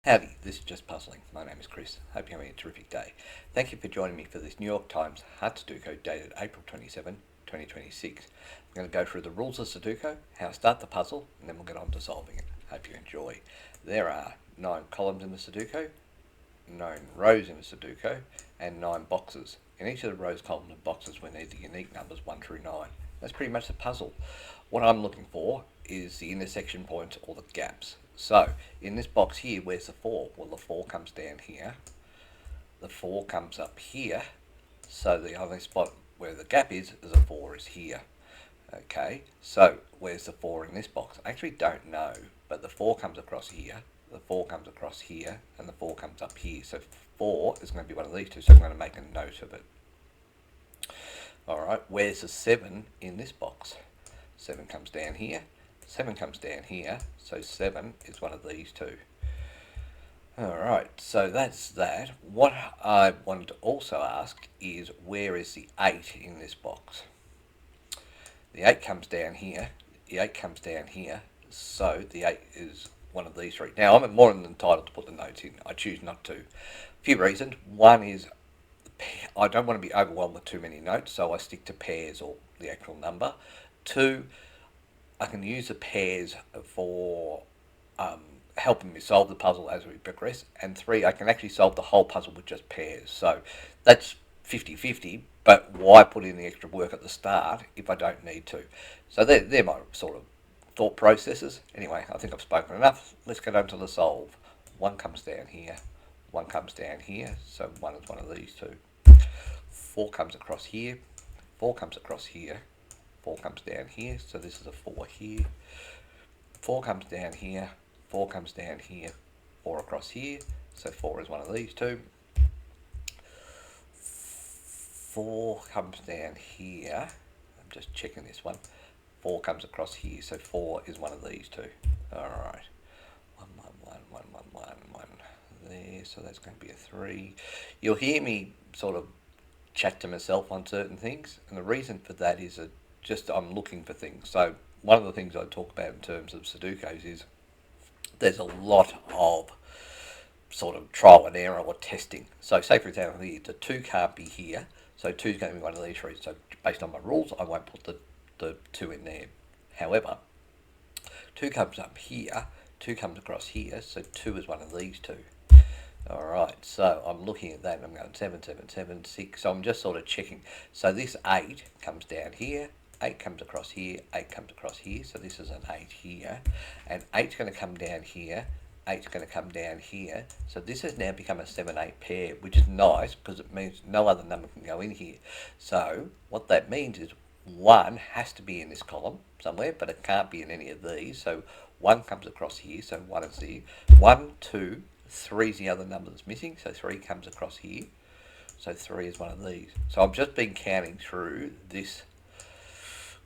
Howdy, this is Just Puzzling. My name is Chris. Hope you're having a terrific day. Thank you for joining me for this New York Times Hard Sudoku dated April 27, 2026. I'm going to go through the rules of Sudoku, how to start the puzzle, and then we'll get on to solving it. Hope you enjoy. There are 9 columns in the Sudoku, 9 rows in the Sudoku, and 9 boxes. In each of the rows, columns, and boxes, we need the unique numbers 1 through 9. That's pretty much the puzzle. What I'm looking for is the intersection points or the gaps. So, in this box here, where's the 4? Well, the 4 comes down here. The 4 comes up here. So the only spot where the gap is a 4 is here. Okay, so where's the 4 in this box? I actually don't know, but the 4 comes across here, the 4 comes across here, and the 4 comes up here. So 4 is going to be one of these two, so I'm going to make a note of it. Alright, where's the 7 in this box? 7 comes down here, 7 comes down here, so 7 is one of these two. Alright, so that's that. What I wanted to also ask is where is the 8 in this box? The 8 comes down here, the 8 comes down here, so the 8 is one of these three. Now, I'm more than entitled to put the notes in. I choose not to. A few reasons. One is I don't want to be overwhelmed with too many notes, so I stick to pairs or the actual number. 2, I can use the pairs for helping me solve the puzzle as we progress. And 3, I can actually solve the whole puzzle with just pairs. So that's 50-50, but why put in the extra work at the start if I don't need to? So they're my sort of thought processes. Anyway, I think I've spoken enough. Let's get on to the solve. 1 comes down here, 1 comes down here, so 1 is one of these two. 4 comes across here, 4 comes across here, 4 comes down here, so this is a 4 here. 4 comes down here, 4 comes down here, 4 across here, so 4 is one of these two. 4 comes down here, I'm just checking this one. 4 comes across here, so 4 is one of these two. Alright, 1, 1, 1, 1, 1, 1, 1 there, so that's going to be a 3. You'll hear me sort of chat to myself on certain things, and the reason for that is that just I'm looking for things. So one of the things I talk about in terms of Sudokus is there's a lot of sort of trial and error or testing. So say for example here, the 2 can't be here, so 2 is going to be one of these three. So based on my rules, I won't put the 2 in there. However, 2 comes up here, 2 comes across here, so 2 is one of these two. Alright, so I'm looking at that and I'm going 7, 7, 7, 6. So I'm just sort of checking. So this 8 comes down here, 8 comes across here, 8 comes across here. So this is an 8 here. And 8's going to come down here, 8's going to come down here. So this has now become a 7, 8 pair, which is nice because it means no other number can go in here. So what that means is 1 has to be in this column somewhere, but it can't be in any of these. So 1 comes across here, so 1 is there. 1, 2, 3 is the other number that's missing, so 3 comes across here. So 3 is one of these. So I've just been counting through this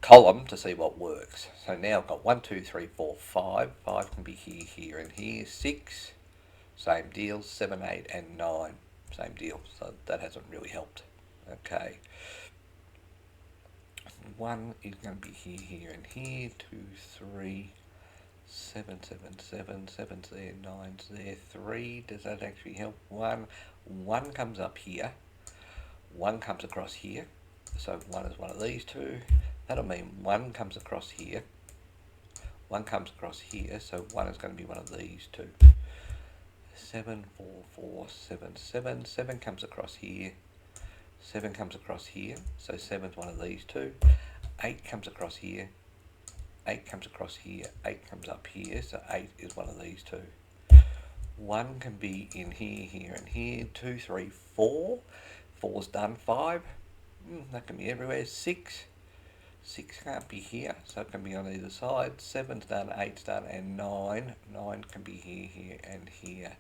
column to see what works. So now I've got 1, 2, 3, 4, 5. 5 can be here, here, and here. 6, same deal. 7, 8, and 9, same deal. So that hasn't really helped. Okay. 1 is going to be here, here, and here. 2, 3, 7, 7, 7, 7's there, 9's there, 3, does that actually help? 1 comes up here, 1 comes across here, so 1 is one of these two. That'll mean 1 comes across here, 1 comes across here, so 1 is going to be one of these two. 7, 4, 4, 7, 7, 7 comes across here, 7 comes across here, so 7 is one of these two. 8 comes across here, 8 comes across here, 8 comes up here, so 8 is one of these two. 1 can be in here, here, and here. 2, 3, 4. 4's done. 5, that can be everywhere. 6 can't be here, so it can be on either side. 7's done, 8's done, and 9 can be here, here, and here.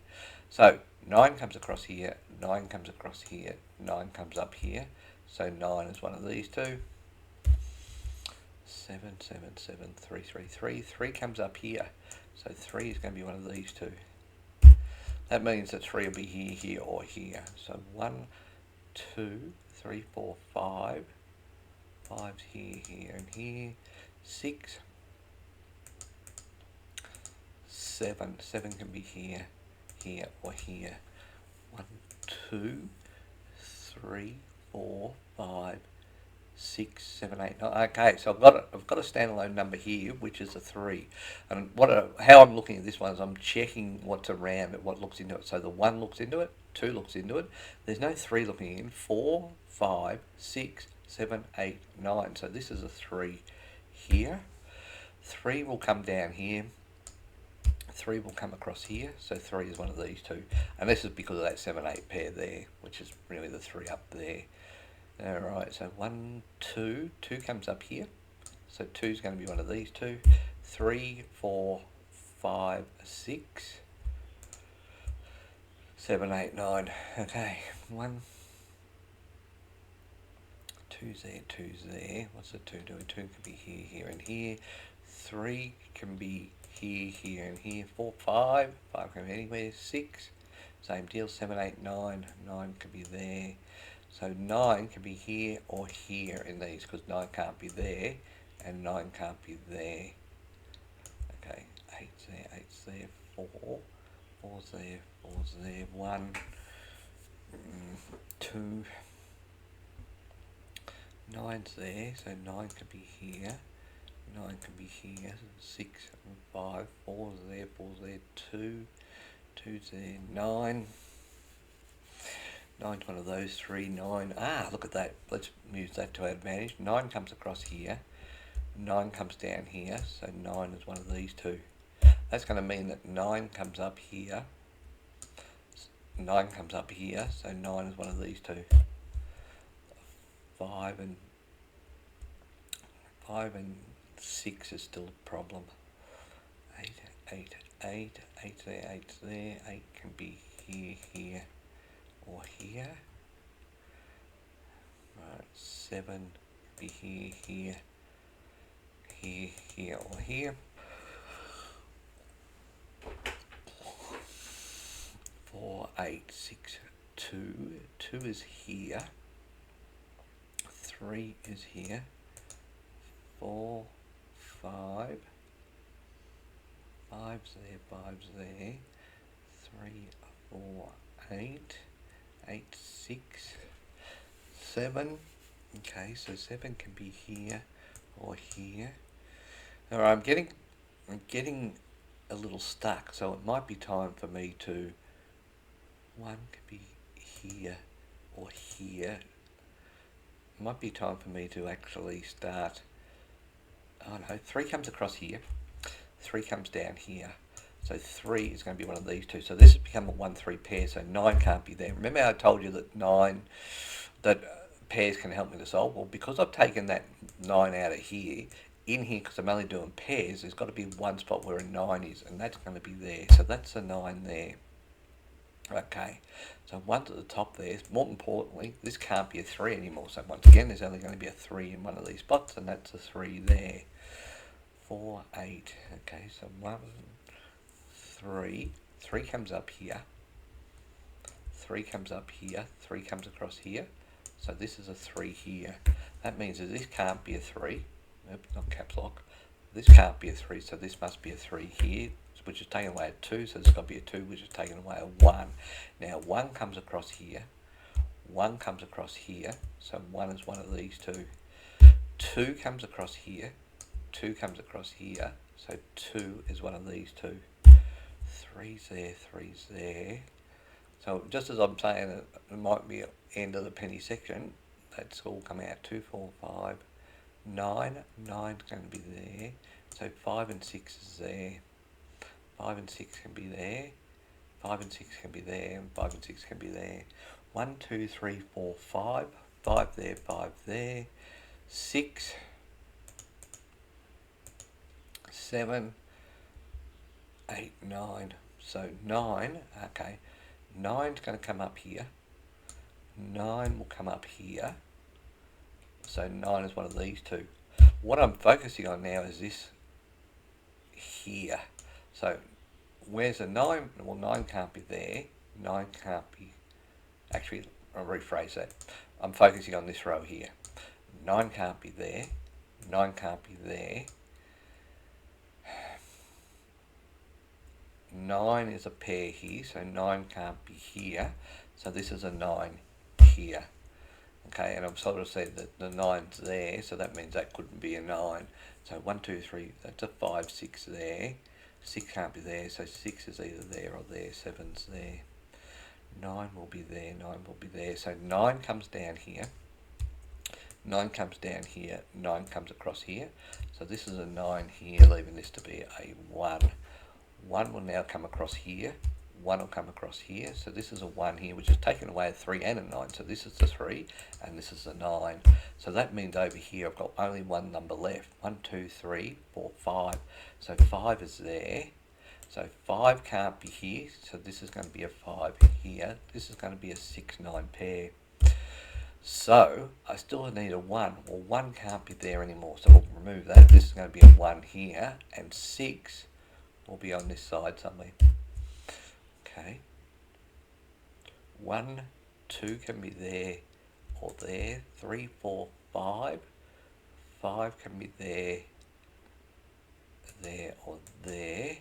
So 9 comes across here, 9 comes across here, 9 comes up here, so 9 is one of these two. 7, 7, 7, 3, 3, 3. 3 comes up here, so 3 is going to be one of these two. That means that 3 will be here, here, or here. So 1, 2, 3, 4, 5. 5's here, here, and here. 6, 7 can be here, here, or here. 1, 2, 3, 4, 5, 6, 7, 8, 9. Okay, so I've got a standalone number here, which is a 3. And how I'm looking at this one is I'm checking what's around it, what looks into it. So the 1 looks into it, 2 looks into it. There's no 3 looking in. 4, 5, 6, 7, 8, 9. So this is a 3 here. 3 will come down here. 3 will come across here, so 3 is one of these two. And this is because of that 7, 8 pair there, which is really the 3 up there. Alright, so 1, 2, 2 comes up here. So 2 is going to be one of these two. 3, 4, 5, 6, 7, 8, 9. Okay, 1, 2's there, 2's there. What's the 2 doing? 2 can be here, here, and here. 3 can be here, here, and here. 4, 5. 5 can be anywhere. 6, same deal. 7, 8, 9. 9 can be there. So 9 can be here or here in these, because 9 can't be there and 9 can't be there. Okay, 8's there, 8's there, 4. 4's there, 4's there. 1, 2. 9's there, so 9 can be here. 9 can be here. 6 and 5. 4's there, 4's there. 2. 2's there. 9. 9's one of those. 3, 9. Ah, look at that. Let's use that to our advantage. 9 comes across here. 9 comes down here. So 9 is one of these two. That's going to mean that 9 comes up here. 9 comes up here. So 9 is one of these two. 5 and 6 is still a problem. 8, 8, 8. 8's there, 8's there. 8 can be here, here, or here. Right, 7 can be here, here, here, here, or here. 4, 8, 6, 2. 2 is here. 3 is here. 4, 5. 5's there, 5's there. 3, 4, 8. 8, 6, 7. Okay, so 7 can be here or here. Alright, I'm getting a little stuck, so it might be time for me to 1 can be here or here. It might be time for me to actually start. Oh no, 3 comes across here. 3 comes down here. So 3 is going to be one of these two. So this has become a 1-3 pair, so 9 can't be there. Remember how I told you that pairs can help me to solve? Well, because I've taken that 9 out of here, in here, because I'm only doing pairs, there's got to be one spot where a 9 is, and that's going to be there. So that's a 9 there. Okay, so 1's at the top there. More importantly, this can't be a 3 anymore. So once again, there's only going to be a 3 in one of these spots, and that's a 3 there. 4, 8. Okay, so 1, 3. 3 comes up here. 3 comes up here. 3 comes across here. So this is a 3 here. That means that this can't be a 3. Nope, not caps lock. This can't be a 3, so this must be a 3 here, which is taken away a 2, so there's got to be a 2, which is taken away a 1. Now 1 comes across here. 1 comes across here, so 1 is one of these two. 2 comes across here. 2 comes across here, so 2 is one of these two. 3's there, 3's there. So just as I'm saying that it might be end of the penny section, that's all come out. 2, 4, 5, 9. 9's going to be there. So 5 and 6 is there. 5 and 6 can be there. 5 and 6 can be there. And 5 and 6 can be there. 1, 2, 3, 4, 5. 5 there, 5 there. 6. 7, 8, 9. So 9, okay. 9's going to come up here. 9 will come up here. So 9 is one of these two. What I'm focusing on now is this here. So where's the 9? Well, 9 can't be there. 9 can't be... Actually, I'll rephrase that. I'm focusing on this row here. 9 can't be there. 9 can't be there. 9 is a pair here, so 9 can't be here. So this is a 9 here. Okay, and I've sort of said that the 9's there, so that means that couldn't be a 9. So 1, 2, 3, that's a 5, 6 there. 6 can't be there, so 6 is either there or there. 7's there. 9 will be there, 9 will be there. So 9 comes down here. 9 comes down here, 9 comes across here. So this is a 9 here, leaving this to be a 1. 1 will now come across here. 1 will come across here. So this is a 1 here, which is taken away a 3 and a 9. So this is the 3 and this is the 9. So that means over here I've got only one number left. 1, 2, 3, 4, 5. So 5 is there. So 5 can't be here. So this is going to be a 5 here. This is going to be a 6, 9 pair. So I still need a 1. Well, 1 can't be there anymore. So we'll remove that. This is going to be a 1 here. And 6 will be on this side somewhere. Okay. 1, 2 can be there or there. 3, 4, 5. 5 can be there or there.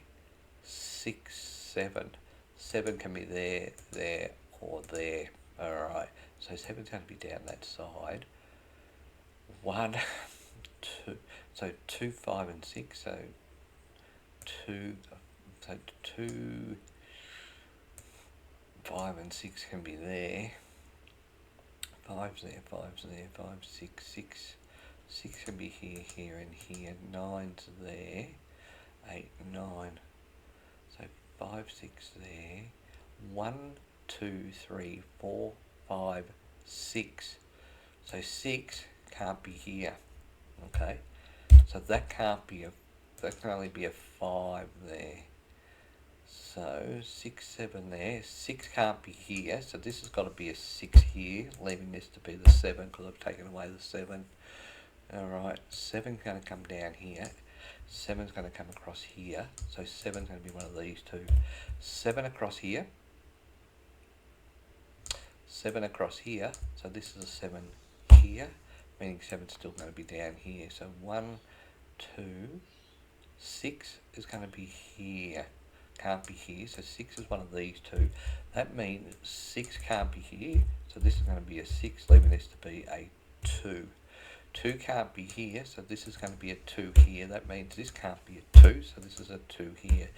6, 7. 7 can be there or there. Alright, so 7's going to be down that side. 1, 2, so 2, 5 and 6, so 2, 5 and 6 can be there. 5's there, 5's there, 5, 6, 6. 6 can be here, here and here. 9's there. 8, 9. So 5, 6 there. 1, 2, 3, 4, 5, 6. So 6 can't be here. Okay. So that can't be that can only be a 5 there. So 6, 7 there. 6 can't be here. So this has got to be a 6 here, leaving this to be the 7 because I've taken away the 7. Alright, 7's going to come down here. 7's going to come across here. So 7's going to be one of these two. 7 across here. 7 across here. So this is a 7 here, meaning 7's still going to be down here. So 1, 2, 6 is going to be here. Can't be here. So 6 is one of these two. That means 6 can't be here. So this is going to be a 6, leaving this to be a 2. 2 can't be here, so this is going to be a 2 here. That means this can't be a 2, so this is a 2 here.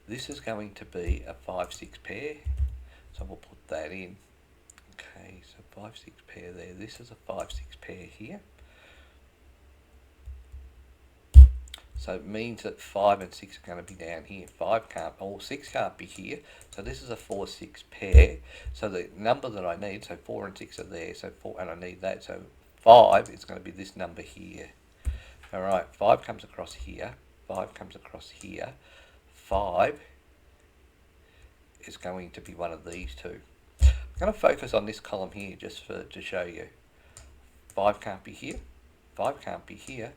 This is going to be a 5, 6 pair, so we'll put that in. Okay, so 5, 6 pair there. This is a 5, 6 pair here. So it means that 5 and 6 are going to be down here. 5 can't, or 6 can't be here. So this is a 4, 6 pair. So the number that I need, so 4 and 6 are there. So 4, and I need that. So 5 is going to be this number here. Alright, 5 comes across here. 5 comes across here. 5 is going to be one of these two. I'm going to focus on this column here just to show you. 5 can't be here. 5 can't be here.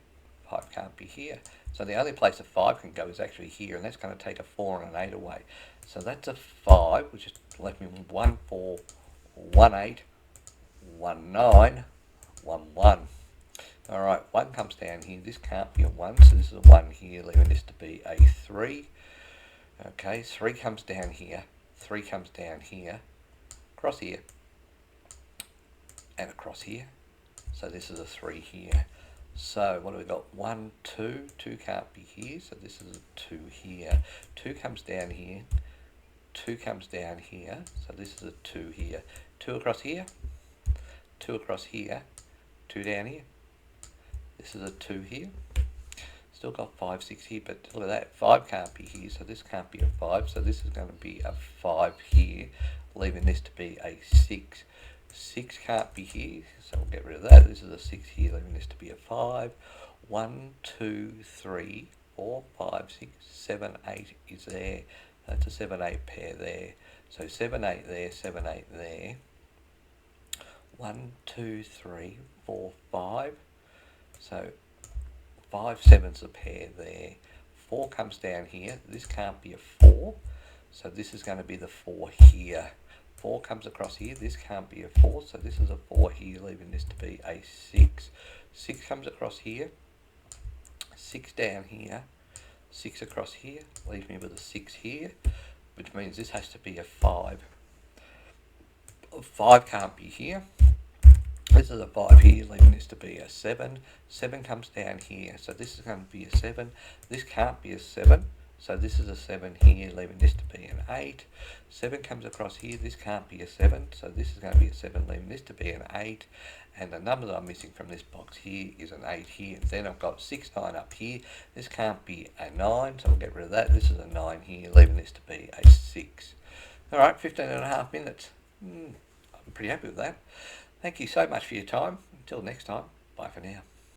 5 can't be here. So the only place a 5 can go is actually here, and that's going to take a 4 and an 8 away. So that's a 5, which is left me 1, 4, 1, 8, 1, 9, 1, 1. Alright, 1 comes down here. This can't be a 1, so this is a 1 here, leaving this to be a 3. Okay, 3 comes down here. 3 comes down here. Across here. And across here. So this is a 3 here. So what have we got? 1, 2. 2 can't be here, so this is a 2 here. 2 comes down here. 2 comes down here, so this is a 2 here. 2 across here. 2 across here. 2 down here. This is a 2 here. Still got 5, 6 here, but look at that. 5 can't be here, so this can't be a 5. So this is going to be a 5 here, leaving this to be a 6. 6 can't be here, so we'll get rid of that. This is a 6 here, leaving this to be a 5. 1, 2, 3, 4, 5, 6, 7, 8 is there. That's a 7, 8 pair there. So 7, 8 there, 7, 8 there. 1, 2, 3, 4, 5. So 5, 7's a pair there. 4 comes down here. This can't be a 4. So this is going to be the 4 here. 4 comes across here. This can't be a 4. So this is a 4 here, leaving this to be a 6. 6 comes across here. 6 down here. 6 across here. Leaves me with a 6 here. which means this has to be a 5. 5 can't be here. This is a 5 here, leaving this to be a 7. 7 comes down here, so this is going to be a 7. This can't be a 7, so this is a 7 here, leaving this to be an 8. 7 comes across here, this can't be a 7, so this is going to be a 7, leaving this to be an 8. And the number that I'm missing from this box here is an 8 here. Then I've got 6, 9 up here. This can't be a 9, so we'll get rid of that. This is a 9 here, leaving this to be a 6. Alright, 15.5 minutes. I'm pretty happy with that. Thank you so much for your time. Until next time, bye for now.